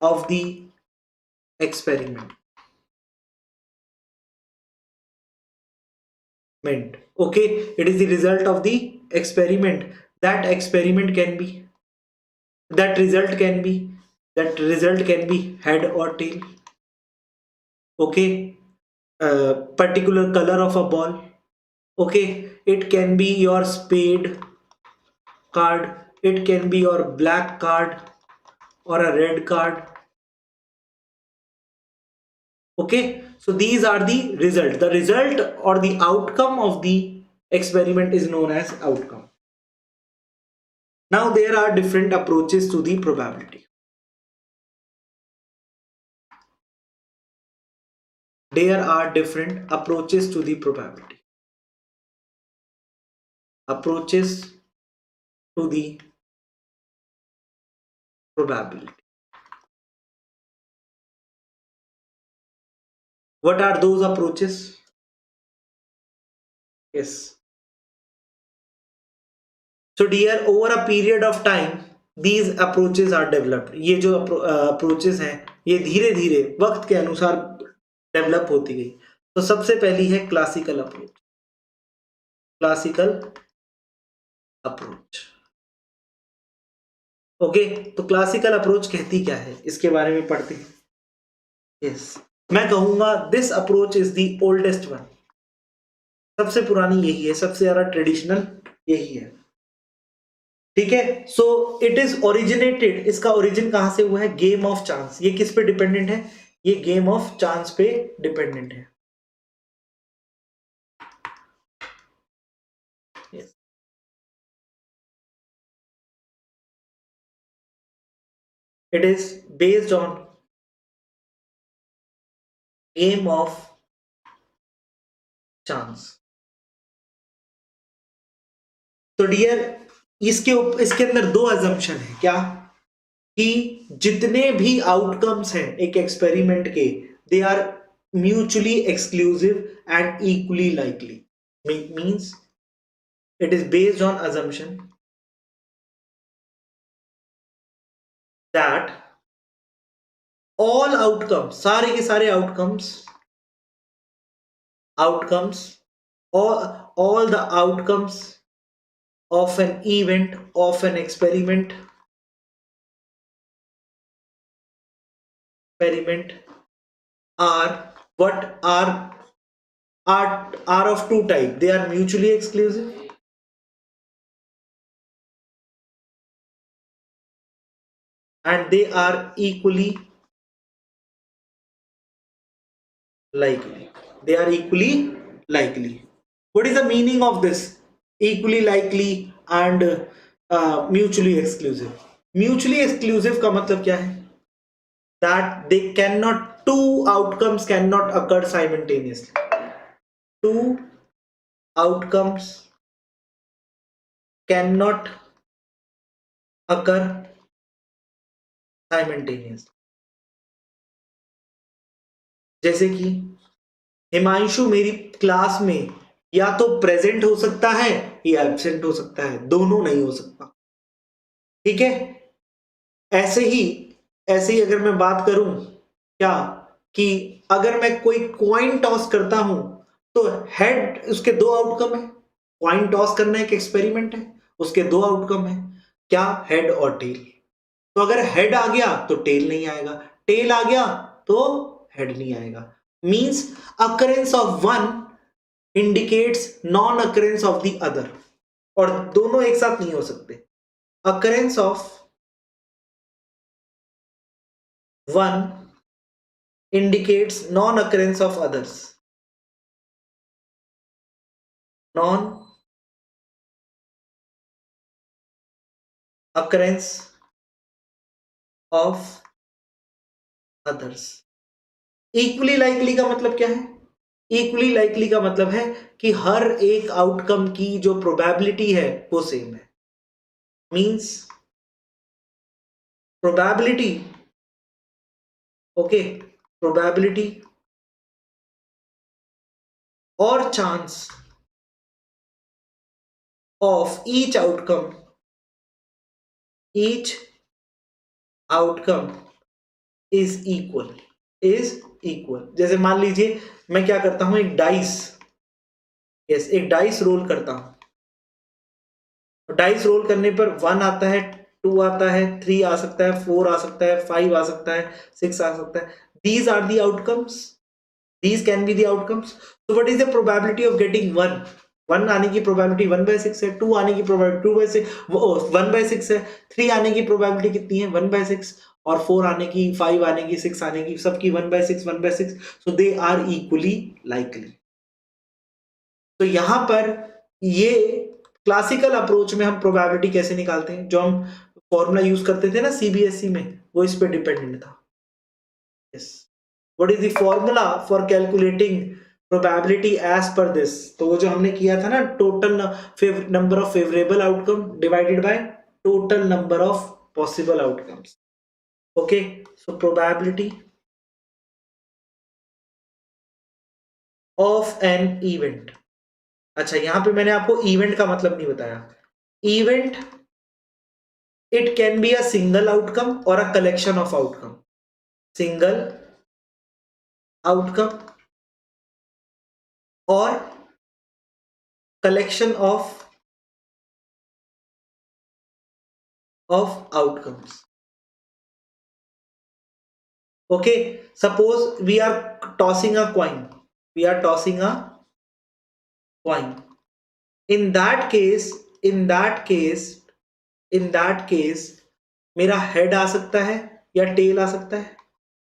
Speaker 1: of the experiment, okay, it is the result of the experiment. That experiment can be, that result can be, that result can be head or tail, okay, particular color of a ball, okay, it can be your spade card, it can be your black card or a red card, okay. So these are the result or the outcome of the experiment is known as outcome. Now there are different approaches to the probability. There are different approaches to the probability. Approaches to the probability. What are those approaches? Yes. So dear, over a period of time, these approaches are developed. ये जो approaches हैं, ये धीरे धीरे वक्त के अनुसार डेवलप होती गई। तो सबसे पहली है classical approach. Classical approach, okay. तो क्लासिकल अप्रोच कहती क्या है, इसके बारे में पढ़ते हैं। यस, मैं कहूंगा this approach is the oldest one. सबसे पुरानी यही है, सबसे ज्यादा ट्रेडिशनल यही है, ठीक है। सो इट इज ओरिजिनेटेड, इसका ओरिजिन कहां से हुआ है? Game of chance. ये किस पे डिपेंडेंट है? ये गेम ऑफ चांस पे डिपेंडेंट है। yes. It is based on game of chance. तो डियर इसके अंदर दो अजम्पशन है क्या, कि जितने भी आउटकम्स हैं एक एक्सपेरिमेंट के, they are mutually exclusive and equally likely, means it is based on assumption that all outcomes, सारे के सारे outcomes all the outcomes of an event, of an experiment are what are of two types. They are mutually exclusive and they are equally likely. They are equally likely. What is the meaning of this equally likely and mutually exclusive? Mutually exclusive का मतलब क्या है? That they cannot, two outcomes cannot occur simultaneously. Two outcomes cannot occur simultaneously. जैसे कि हिमांशु मेरी क्लास में या तो प्रेजेंट हो सकता है या एब्सेंट हो सकता है, दोनों नहीं हो सकता। ठीक है, ऐसे ही अगर मैं बात करूं क्या, कि अगर मैं कोई कॉइन टॉस करता हूं तो हेड, उसके दो आउटकम है। कॉइन टॉस करना एक एक्सपेरिमेंट है, उसके दो आउटकम है, क्या, हेड और टेल। तो अगर हेड आ गया तो टेल नहीं आएगा, टेल आ गया तो हेड नहीं आएगा। Means occurrence of one indicates non occurrence of the other, और दोनों एक साथ नहीं हो सकते। Occurrence of one indicates non occurrence of others, non occurrence of others. Equally likely का मतलब क्या है? इक्वली लाइकली का मतलब है कि हर एक आउटकम की जो प्रोबेबिलिटी है वो सेम है। मींस प्रोबेबिलिटी, ओके, प्रोबेबिलिटी और chance of each outcome is equal, जैसे मान लीजिए मैं क्या करता हूं, एक डाइस रोल करता हूं। डाइस रोल करने पर 1 आता है, 2 आता है, 3 आ सकता है, 4 आ सकता है, 5 आ सकता है, 6 आ सकता है। These are the outcomes. These can be the outcomes. So what is the probability of getting 1? 1 आने की प्रोबेबिलिटी 1/6 है, 2 आने की प्रोबेबिलिटी 1/6 है, 3 आने की प्रोबेबिलिटी कितनी है, 1/6, और 4 आने की, 5 आने की, 6 आने की, सबकी 1/6। सो दे आर इक्वली लाइकली। तो यहां पर ये क्लासिकल अप्रोच में हम प्रोबेबिलिटी कैसे निकालते हैं, जो हम फॉर्मूला यूज करते थे ना सीबीएसई में, वो इस पे डिपेंडेंट था। Yes, what is the formula for calculating probability as per this? तो वो जो हमने किया था ना, total number of favourable outcome divided by total number of possible outcomes. Okay, so probability of an event. अच्छा, यहां पे मैंने आपको इवेंट का मतलब नहीं बताया। Event, it can be a single outcome और a collection of outcome. Single outcome और collection of outcomes. Okay, suppose we are tossing a coin, in that case मेरा हेड आ सकता है या टेल आ सकता है,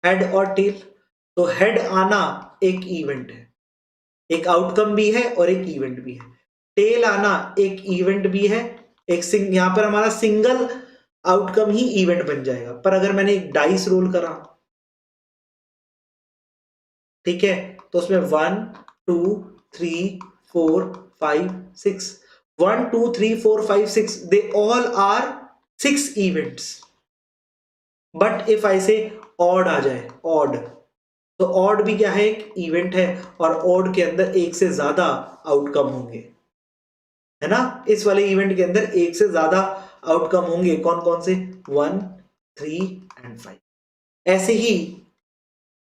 Speaker 1: हेड और टेल। तो हेड आना एक इवेंट है, एक आउटकम भी है और एक इवेंट भी है। टेल आना एक इवेंट भी है, यहां पर हमारा सिंगल आउटकम ही इवेंट बन जाएगा। पर अगर मैंने एक डाइस रोल करा, ठीक है, तो उसमें 1 2 3 4 5 6 1 2 3 4 5 6, they all are 6 events. But if I से ऑड आ जाए, ऑड, तो ऑड भी क्या है, एक इवेंट है, और ऑड के अंदर एक से ज्यादा आउटकम होंगे, है ना। इस वाले इवेंट के अंदर एक से ज्यादा आउटकम होंगे, कौन कौन से, 1 3 एंड 5। ऐसे ही,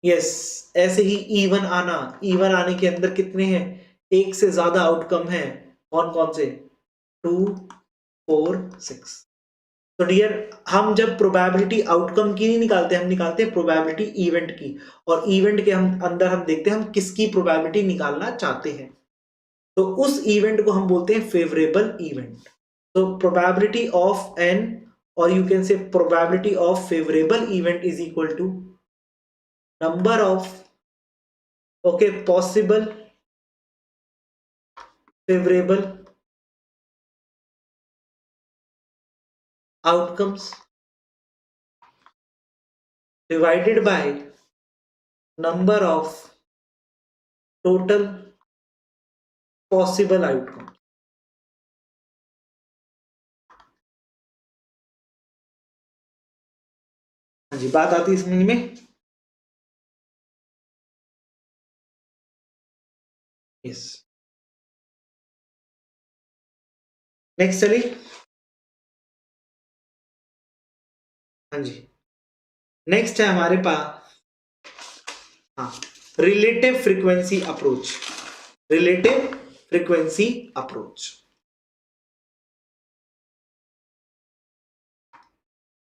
Speaker 1: यस, ऐसे ही इवन आना, इवन आने के अंदर कितने हैं, एक से ज्यादा आउटकम है, कौन कौन से, 2 4 6। तो डियर, हम जब प्रोबेबिलिटी आउटकम की नहीं निकालते, हम निकालते हैं प्रोबेबिलिटी इवेंट की, और इवेंट के हम अंदर हम देखते हैं हम किसकी प्रोबेबिलिटी निकालना चाहते हैं, तो उस इवेंट को हम बोलते हैं फेवरेबल इवेंट। तो प्रोबेबिलिटी ऑफ एन, और you can say probability of favourable event is equal to number of, okay, possible favourable outcomes divided by number of total possible outcomes। हाँ जी, बात आती है समझ में, यस। नेक्स्ट चलिए, हाँ जी, नेक्स्ट है हमारे पास, हाँ, relative frequency approach, relative frequency approach.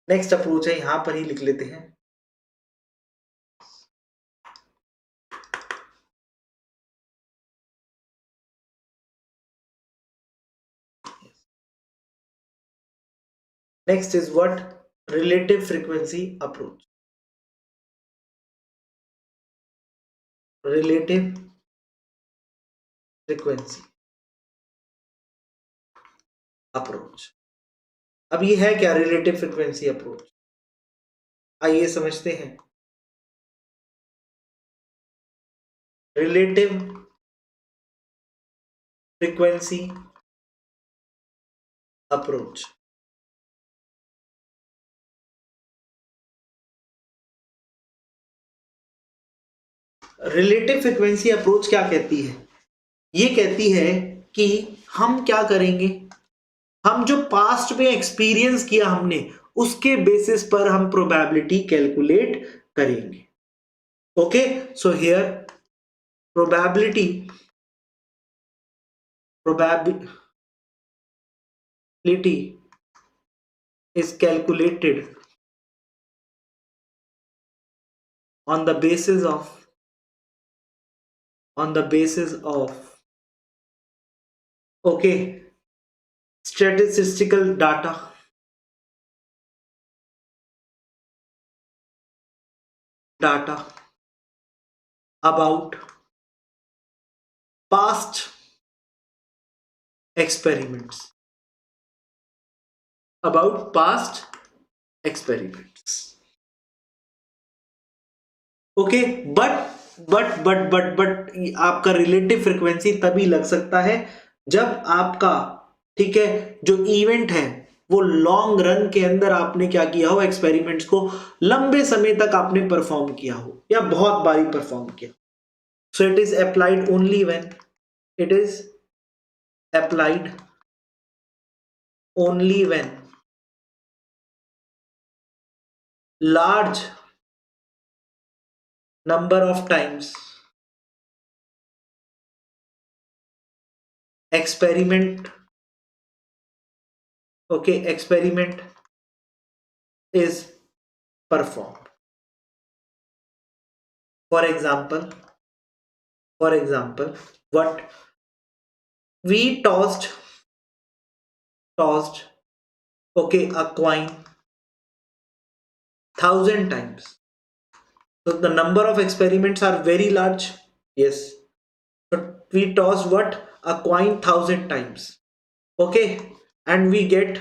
Speaker 1: Next approach है, यहां पर ही लिख लेते हैं, next is what, relative frequency approach, relative frequency approach. अब ये है क्या रिलेटिव फ्रीक्वेंसी अप्रोच, आइए समझते हैं। Relative frequency approach, relative frequency approach क्या कहती है, ये कहती है कि हम क्या करेंगे, हम जो पास्ट में एक्सपीरियंस किया हमने, उसके बेसिस पर हम प्रोबेबिलिटी कैलकुलेट करेंगे। Okay, so here probability is calculated on the basis of okay, statistical data about past experiments, okay. But आपका रिलेटिव फ्रीक्वेंसी तभी लग सकता है जब आपका, ठीक है, जो इवेंट है वो लॉन्ग रन के अंदर आपने क्या किया हो, एक्सपेरिमेंट्स को लंबे समय तक आपने परफॉर्म किया हो या बहुत बारी परफॉर्म किया। सो it is applied only when, it is applied only when large number of times experiment is performed. For example, what we tossed a coin 1,000 times, so the number of experiments are very large, yes, but we tossed what, a coin 1,000 times, okay, and we get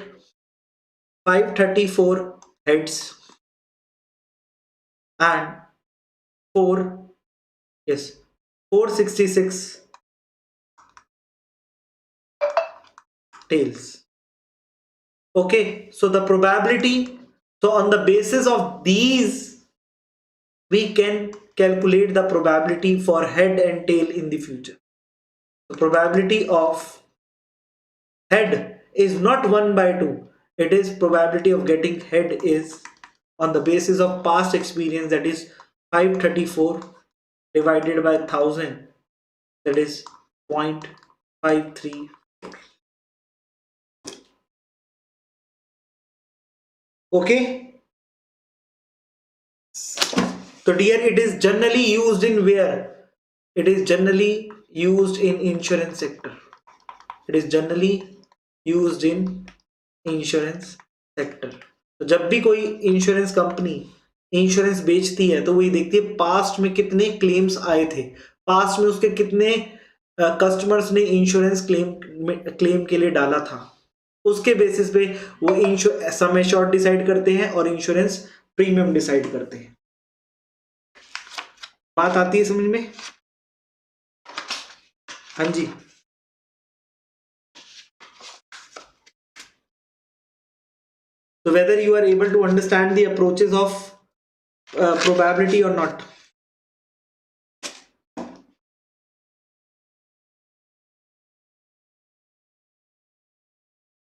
Speaker 1: 534 heads and 466 tails. Okay, so the probability, so on the basis of these, we can calculate the probability for head and tail in the future. The probability of head is not 1 by 2. It is probability of getting head is on the basis of past experience, that is 534 divided by 1000, that is 0.53. Okay. So dear, it is generally used in where? It is generally used in insurance sector. It is generally used in insurance sector. तो जब भी कोई इंश्योरेंस कंपनी इंश्योरेंस बेचती है तो वही देखती है पास्ट में कितने क्लेम्स आए थे, पास्ट में उसके कितने कस्टमर्स ने इंश्योरेंस क्लेम के लिए डाला था. उसके बेसिस पे वो सम एश्योर्ड डिसाइड करते हैं और इंश्योरेंस प्रीमियम डिसाइड करते हैं. बात आती है समझ में? हाँ जी. So whether you are able to understand the approaches of probability or not.